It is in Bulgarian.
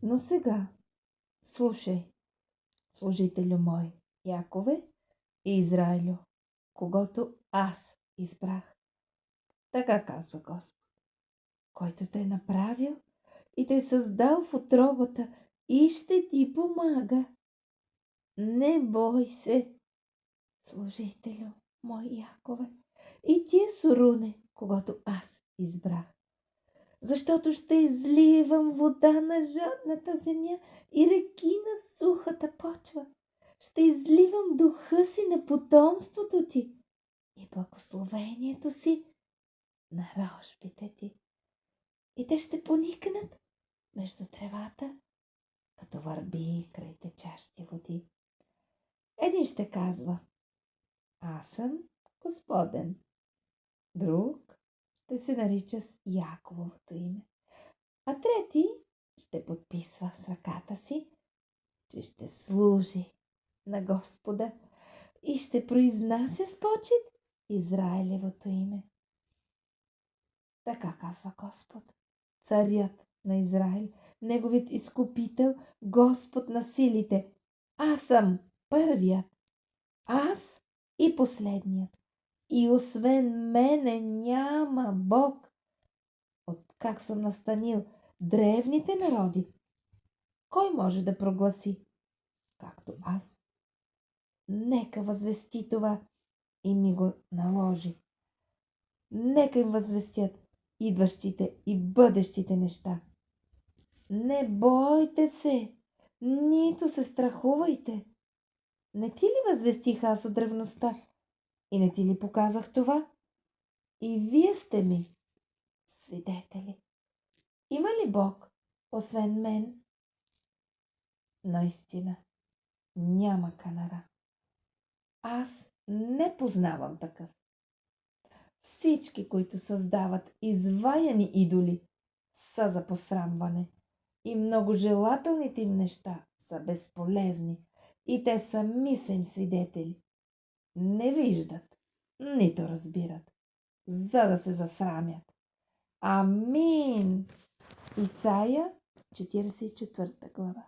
Но сега, слушай, служителю мой, Якове и Израилю, когато аз избрах. Така казва Господ, който те е направил и те е създал в утробата и ще ти помага. Не бой се, служителю мой Якове, и ти е Соруне, когато аз избрах. Защото ще изливам вода на жадната земя и реки на сухата почва. Ще изливам духа си на потомството ти и благословението си на рожбите ти. И те ще поникнат между тревата, като върби край течащи води. Един ще казва: аз съм Господен. Друг ще се нарича с Якововото име. А трети ще подписва с ръката си, че ще служи на Господа и ще произнася с почит Израилевото име. Така казва Господ, царят на Израил, неговият изкупител, Господ на силите. Аз съм първият, аз и последният. И освен мене няма Бог. Откак съм настанил древните народи, кой може да прогласи, както аз? Нека възвести това и ми го наложи. Нека им възвестят идващите и бъдещите неща. Не бойте се, нито се страхувайте. Не ти ли възвестих аз от древността? И не ти ли показах това? И вие сте ми свидетели. Има ли Бог, освен мен? Наистина, няма канара. Аз не познавам такъв. Всички, които създават изваяни идоли, са за посрамване. И много желателните им неща са безполезни. И те сами са им свидетели. Не виждат, нито разбират, за да се засрамят. Амин. Исаия 44 глава.